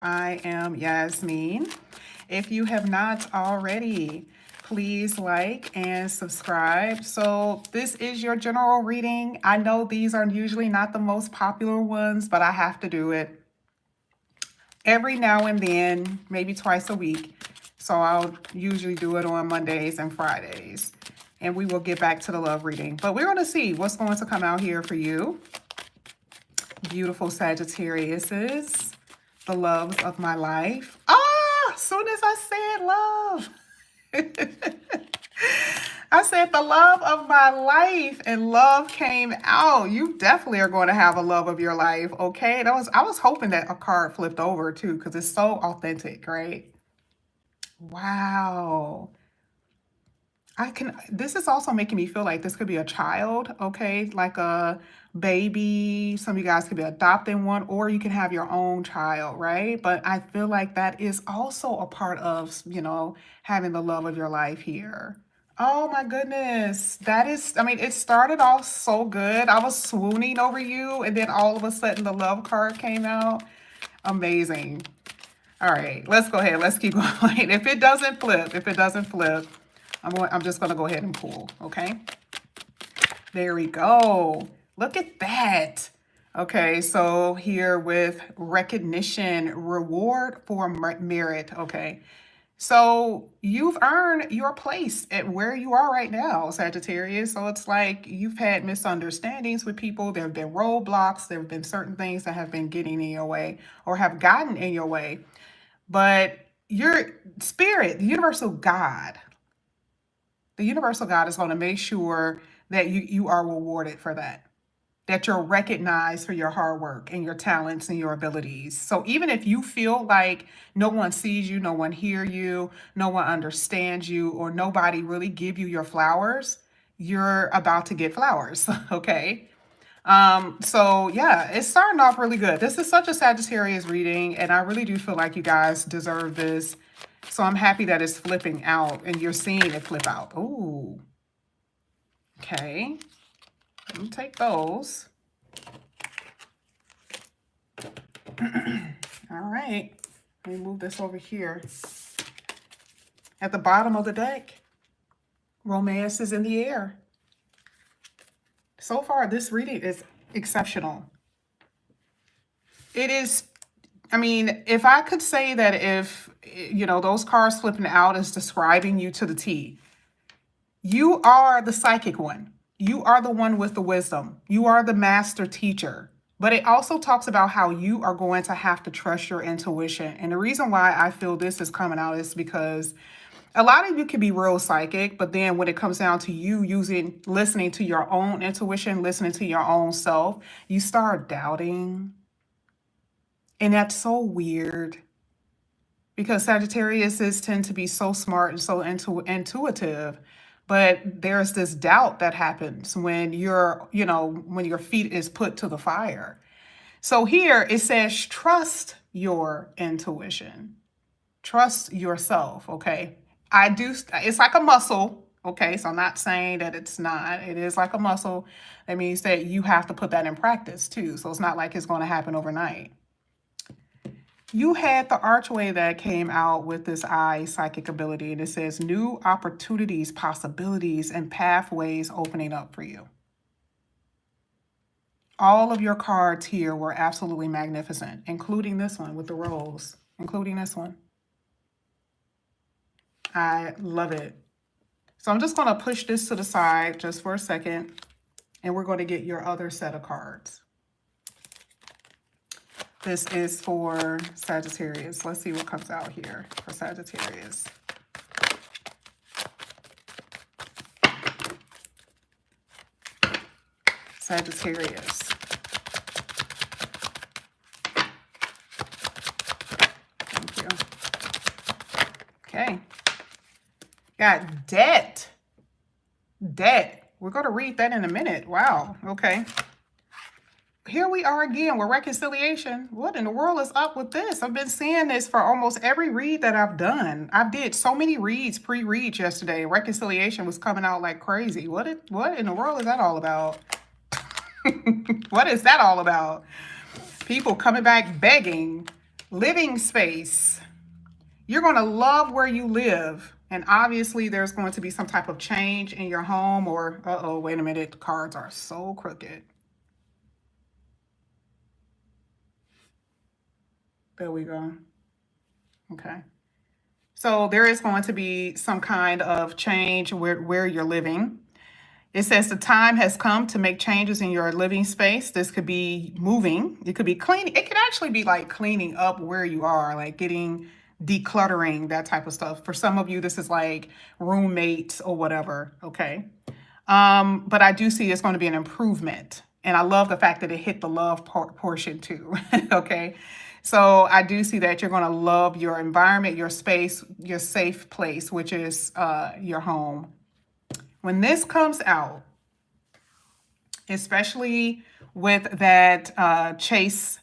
I am Yasmin. If you have not already, please like and subscribe. So this is your general reading. I know these are usually not the most popular ones, but I have to do it every now and then, maybe twice a week. So I'll usually do it on Mondays and Fridays. And we will get back to the love reading. But we're going to see what's going to come out here for you. Beautiful Sagittariuses, the loves of my life. As soon as I said love, I said the love of my life, and love came out. You definitely are going to have a love of your life, okay? I was hoping that a card flipped over too, because it's so authentic, right? Wow. This is also making me feel like this could be a child, okay? Like a baby. Some of you guys could be adopting one, or you can have your own child, right? But I feel like that is also a part of, having the love of your life here. Oh my goodness. I mean, it started off so good. I was swooning over you, and then all of a sudden the love card came out. Amazing. All right, let's go ahead. Let's keep going. If it doesn't flip, I'm just going to go ahead and pull, okay? There we go. Look at that. Okay, so here with recognition, reward for merit, okay? So you've earned your place at where you are right now, Sagittarius. So it's like you've had misunderstandings with people. There have been roadblocks. There have been certain things that have been getting in your way or have gotten in your way. But your spirit, the universal God is going to make sure that you are rewarded for that you're recognized for your hard work and your talents and your abilities. So even if you feel like no one sees you, no one hear you, no one understands you, or nobody really give you your flowers, you're about to get flowers, okay? So yeah, it's starting off really good. This is such a Sagittarius reading, and I really do feel like you guys deserve this. So I'm happy that it's flipping out and you're seeing it flip out. Ooh. Okay. Let me take those. All right. Let me move this over here. At the bottom of the deck, romance is in the air. So far, this reading is exceptional. It is, I mean, if I could say that if, those cards flipping out is describing you to the T, you are the psychic one. You are the one with the wisdom. You are the master teacher. But it also talks about how you are going to have to trust your intuition. And the reason why I feel this is coming out is because a lot of you can be real psychic, but then when it comes down to you listening to your own intuition, listening to your own self, you start doubting. And that's so weird because Sagittariuses tend to be so smart and so intuitive. But there's this doubt that happens when when your feet is put to the fire. So here it says, trust your intuition. Trust yourself, okay? It's like a muscle, okay? So I'm not saying that it's not. It is like a muscle. That means that you have to put that in practice too. So it's not like it's going to happen overnight. You had the archway that came out with this eye psychic ability, and it says new opportunities, possibilities, and pathways opening up for you. All of your cards here were absolutely magnificent, including this one with the rose, including this one. I love it. So I'm just going to push this to the side just for a second, and we're going to get your other set of cards. This is for Sagittarius. Let's see what comes out here for Sagittarius. Sagittarius. Thank you. Okay. Got debt. Debt. We're going to read that in a minute. Wow. Okay. Here we are again with reconciliation. What in the world is up with this? I've been seeing this for almost every read that I've done. I did so many reads, pre-reads yesterday. Reconciliation was coming out like crazy. What in the world is that all about? What is that all about? People coming back begging Living space. You're going to love where you live. And obviously, there's going to be some type of change in your home or, uh-oh, wait a minute. The cards are so crooked. There we go. Okay. So there is going to be some kind of change where you're living. It says the time has come to make changes in your living space. This could be moving. It could be cleaning. It could actually be like cleaning up where you are, like getting decluttering, that type of stuff. For some of you, this is like roommates or whatever. Okay. But I do see it's going to be an improvement. And I love the fact that it hit the love portion too. Okay. So I do see that you're going to love your environment, your space, your safe place, which is your home. When this comes out, especially with that chase,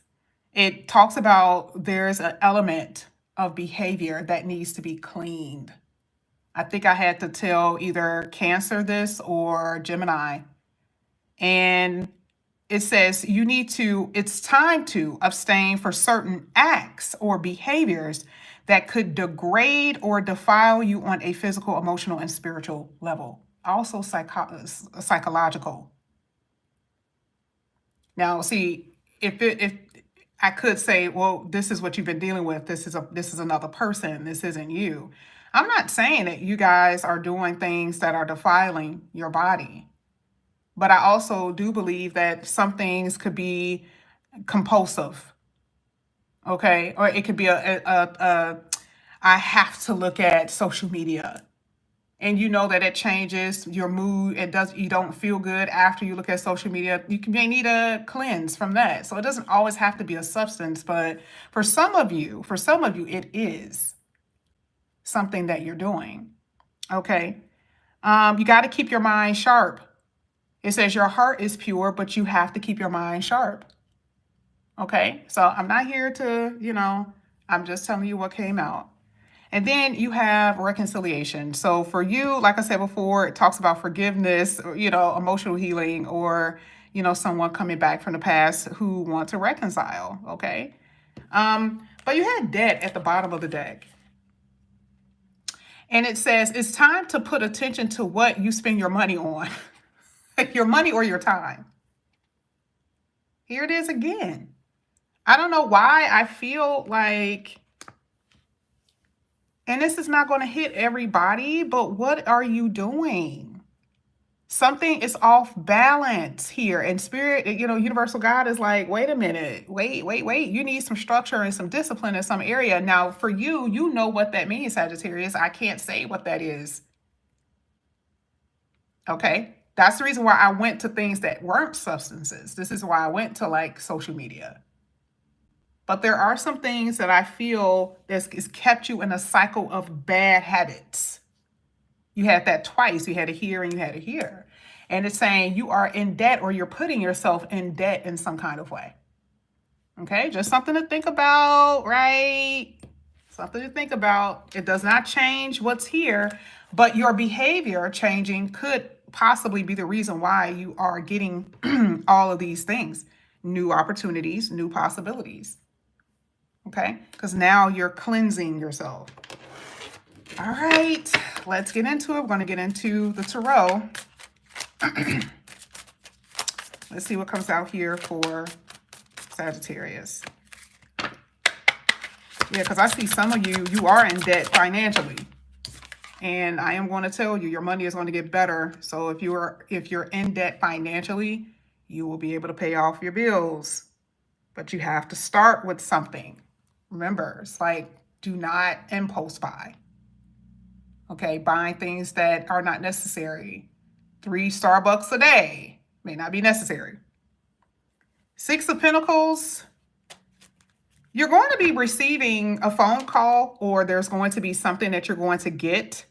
it talks about there's an element of behavior that needs to be cleaned. I think I had to tell either Cancer this or Gemini. And it says it's time to abstain for certain acts or behaviors that could degrade or defile you on a physical, emotional, and spiritual level. Also psychological. Now, see, if I could say, well, this is what you've been dealing with. This is another person. This isn't you. I'm not saying that you guys are doing things that are defiling your body, but I also do believe that some things could be compulsive. Okay, or it could be I have to look at social media. And you know that it changes your mood. You don't feel good after you look at social media. May need a cleanse from that. So it doesn't always have to be a substance, but for some of you, it is something that you're doing. Okay. You got to keep your mind sharp. It says your heart is pure, but you have to keep your mind sharp. Okay. So I'm not here to, I'm just telling you what came out. And then you have reconciliation. So for you, like I said before, it talks about forgiveness, or, emotional healing, or, someone coming back from the past who want to reconcile. Okay. But you had debt at the bottom of the deck. And it says it's time to put attention to what you spend your money on, your money or your time. Here it is again. I don't know why I feel like, and this is not going to hit everybody, but what are you doing? Something is off balance here. And spirit, universal God is like, wait a minute, wait. You need some structure and some discipline in some area. Now, for you, you know what that means, Sagittarius. I can't say what that is. Okay. That's the reason why I went to things that weren't substances. This is why I went to like social media. But there are some things that I feel has kept you in a cycle of bad habits. You had that twice. You had it here and you had it here. And it's saying you are in debt, or you're putting yourself in debt in some kind of way. Okay, just something to think about, right? Something to think about. It does not change what's here, but your behavior changing could possibly be the reason why you are getting all of these things. New opportunities, new possibilities. Okay, because now you're cleansing yourself. All right, let's get into it. We're going to get into the tarot. Let's see what comes out here for Sagittarius. Yeah, because I see some of you are in debt financially. And I am going to tell you, your money is going to get better. So if you're in debt financially, you will be able to pay off your bills. But you have to start with something. Remember, it's like, do not impulse buy. Okay, buying things that are not necessary. 3 Starbucks a day may not be necessary. 6 of Pentacles. You're going to be receiving a phone call, or there's going to be something that you're going to get.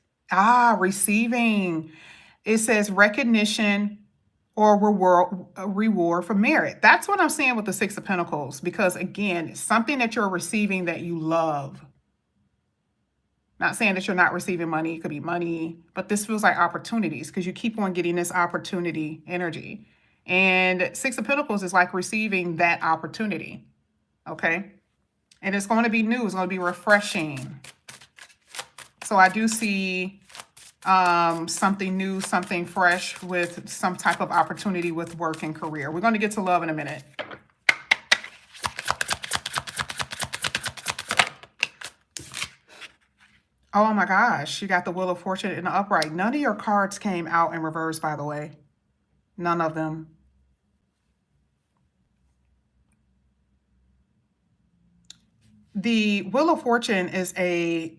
Receiving. It says recognition or reward for merit. That's what I'm saying with the 6 of Pentacles, because again, it's something that you're receiving that you love. Not saying that you're not receiving money. It could be money, but this feels like opportunities because you keep on getting this opportunity energy. And 6 of Pentacles is like receiving that opportunity. Okay. And it's going to be new. It's going to be refreshing. So I do see something new, something fresh with some type of opportunity with work and career. We're going to get to love in a minute. Oh my gosh, you got the Wheel of Fortune in the upright. None of your cards came out in reverse, by the way. None of them. The Wheel of Fortune is a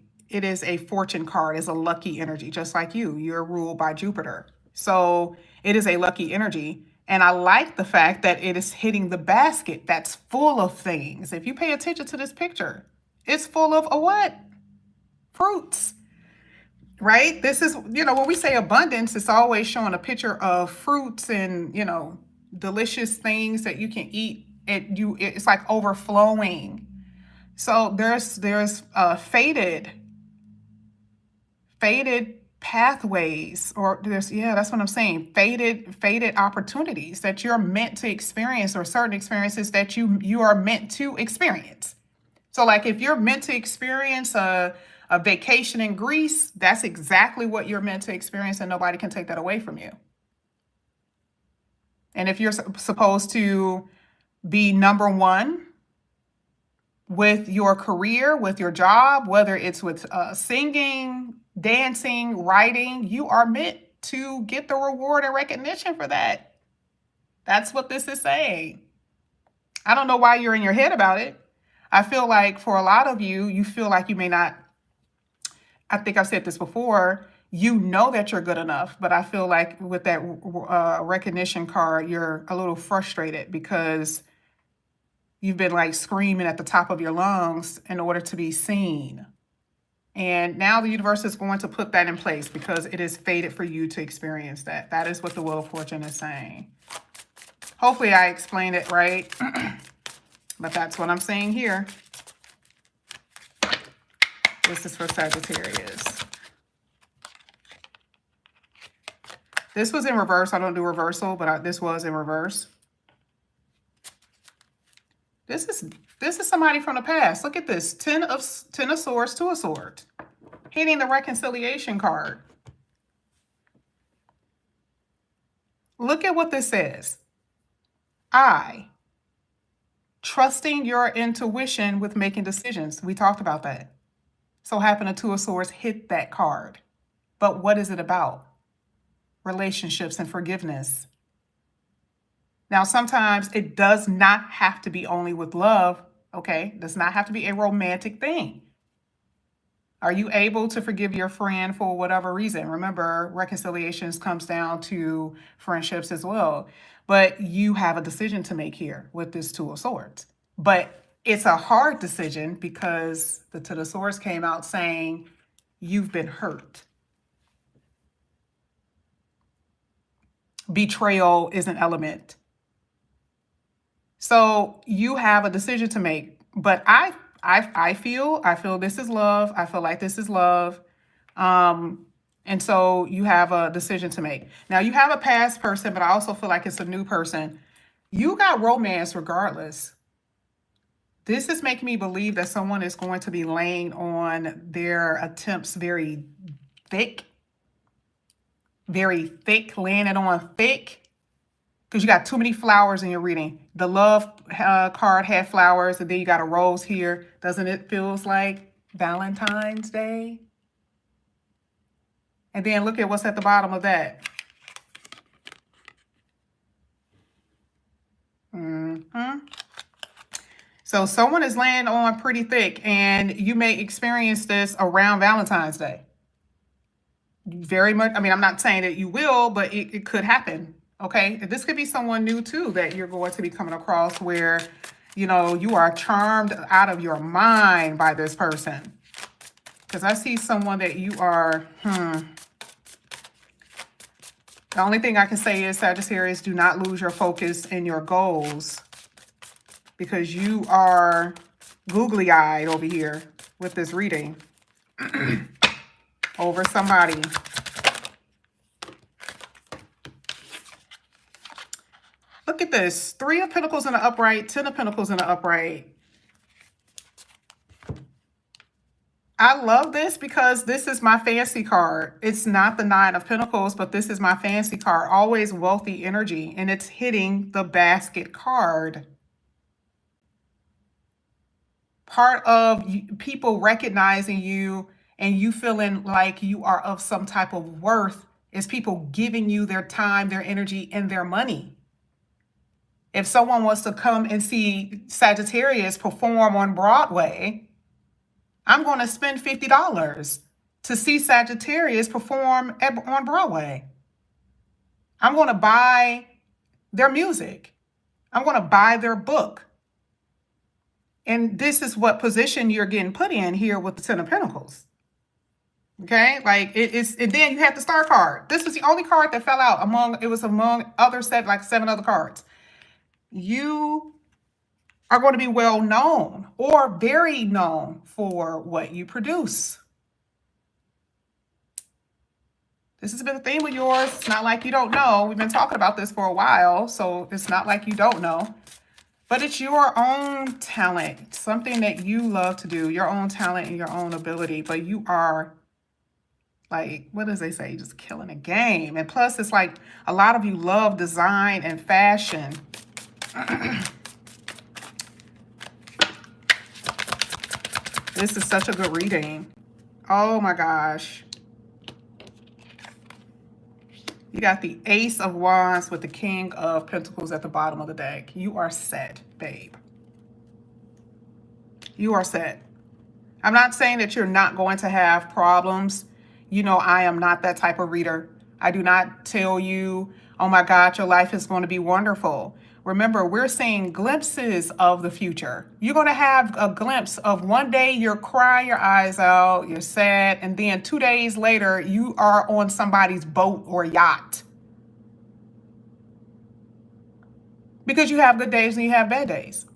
fortune card. It's a lucky energy, just like you. You're ruled by Jupiter. So it is a lucky energy. And I like the fact that it is hitting the basket that's full of things. If you pay attention to this picture, it's full of a what? Fruits. Right? This is, when we say abundance, it's always showing a picture of fruits and, delicious things that you can eat. It's like overflowing. So there's faded pathways, or that's what I'm saying. Faded opportunities that you're meant to experience, or certain experiences that you are meant to experience. So like if you're meant to experience a vacation in Greece, that's exactly what you're meant to experience, and nobody can take that away from you. And if you're supposed to be number one with your career, with your job, whether it's with singing, dancing, writing, you are meant to get the reward and recognition for that. That's what this is saying. I don't know why you're in your head about it. I feel like for a lot of you, you feel like you may not, I think I've said this before, you know that you're good enough, but I feel like with that recognition card, you're a little frustrated because you've been like screaming at the top of your lungs in order to be seen. And now the universe is going to put that in place because it is fated for you to experience that. That is what the Wheel of Fortune is saying. Hopefully I explained it right, but that's what I'm saying here. This is for Sagittarius. This was in reverse. I don't do reversal, but this was in reverse. This is somebody from the past. Look at this. Ten of Swords, Two of Swords. Hitting the reconciliation card. Look at what this says. Trusting your intuition with making decisions. We talked about that. So happen a Two of Swords hit that card. But what is it about? Relationships and forgiveness. Now, sometimes it does not have to be only with love, okay? It does not have to be a romantic thing. Are you able to forgive your friend for whatever reason? Remember, reconciliations comes down to friendships as well. But you have a decision to make here with this Two of Swords. But it's a hard decision because the Two of Swords came out saying you've been hurt. Betrayal is an element. So you have a decision to make. But I feel this is love. I feel like this is love. And so you have a decision to make. Now you have a past person, but I also feel like it's a new person. You got romance regardless. This is making me believe that someone is going to be laying on their attempts very thick, laying it on thick. Because you got too many flowers in your reading. The love card had flowers, and then you got a rose here. Doesn't it feels like Valentine's Day? And then look at what's at the bottom of that. So someone is laying on pretty thick, and you may experience this around Valentine's Day. Very much. I mean, I'm not saying that you will, but it could happen. Okay, this could be someone new too that you're going to be coming across where, you are charmed out of your mind by this person. Because I see someone that you are, The only thing I can say is, Sagittarius, do not lose your focus and your goals. Because you are googly-eyed over here with this reading. Over somebody. Look at this. 3 of Pentacles in the upright, 10 of Pentacles in the upright. I love this because this is my fancy card. It's not the Nine of Pentacles, but this is my fancy card. Always wealthy energy, and it's hitting the basket card. Part of people recognizing you and you feeling like you are of some type of worth is people giving you their time, their energy, and their money. If someone wants to come and see Sagittarius perform on Broadway, I'm going to spend $50 to see Sagittarius perform on Broadway. I'm going to buy their music. I'm going to buy their book. And this is what position you're getting put in here with the Ten of Pentacles. Okay, like it's, and then you have the Star card. This was the only card that fell out among other like 7 other cards. You are going to be well known or very known for what you produce. This has been a theme with yours. It's not like you don't know. We've been talking about this for a while, so it's not like you don't know. But it's your own talent, something that you love to do, your own talent and your own ability. But you are, like, what does they say? Just killing a game. And plus, it's like a lot of you love design and fashion. This is such a good reading. Oh my gosh. You got the Ace of Wands with the King of Pentacles at the bottom of the deck. You are set, babe. You are set. I'm not saying that you're not going to have problems. You know, I am not that type of reader. I do not tell you, oh my God, your life is going to be wonderful. Remember, we're seeing glimpses of the future. You're going to have a glimpse of one day you're crying your eyes out, you're sad, and then 2 days later, you are on somebody's boat or yacht. Because you have good days and you have bad days.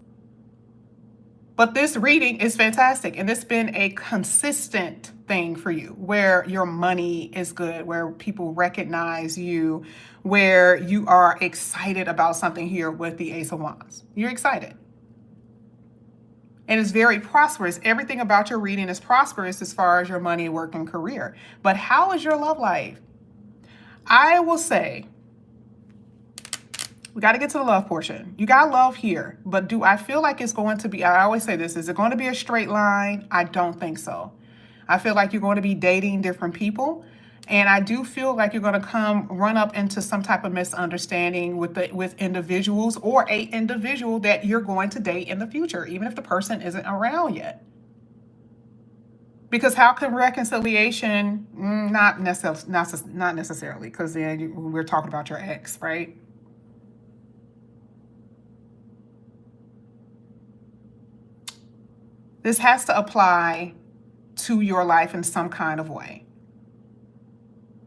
But this reading is fantastic, and it's been a consistent thing for you where your money is good, where people recognize you, where you are excited about something here with the Ace of Wands. You're excited. And it's very prosperous. Everything about your reading is prosperous as far as your money, work, and career. But how is your love life? I will say, we got to get to the love portion. You got love here, but do I feel like it's going to be, I always say this, is it going to be a straight line? I don't think so. I feel like you're going to be dating different people. And I do feel like you're going to run up into some type of misunderstanding with individuals or a individual that you're going to date in the future, even if the person isn't around yet. Because how can reconciliation, not necessarily, because then we're talking about your ex, right? This has to apply to your life in some kind of way.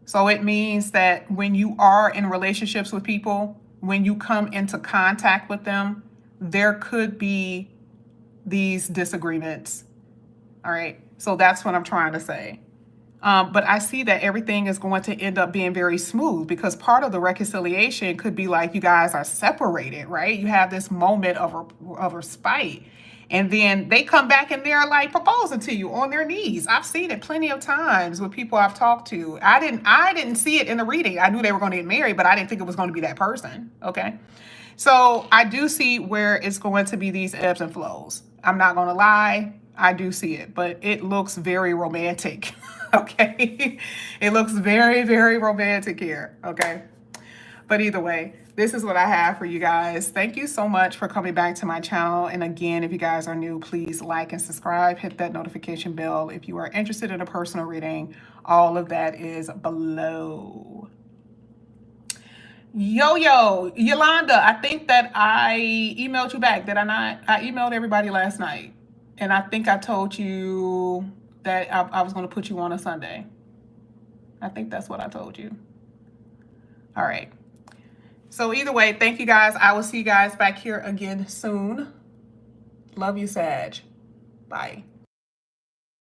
So it means that when you are in relationships with people, when you come into contact with them, there could be these disagreements. All right. So that's what I'm trying to say. But I see that everything is going to end up being very smooth, because part of the reconciliation could be like you guys are separated, right? You have this moment of respite. And then they come back and they're like proposing to you on their knees. I've seen it plenty of times with people I've talked to. I didn't see it in the reading. I knew they were going to get married, but I didn't think it was going to be that person. Okay. So I do see where it's going to be these ebbs and flows. I'm not going to lie. I do see it, but it looks very romantic. Okay. It looks very, very romantic here. Okay. But either way, this is what I have for you guys. Thank you so much for coming back to my channel. And again, if you guys are new, please like and subscribe, hit that notification bell. If you are interested in a personal reading, all of that is below. Yolanda, I think that I emailed you back. Did I not? I emailed everybody last night. And I think I told you that I was going to put you on a Sunday. I think that's what I told you. All right. So either way, thank you guys. I will see you guys back here again soon. Love you, Sag. Bye.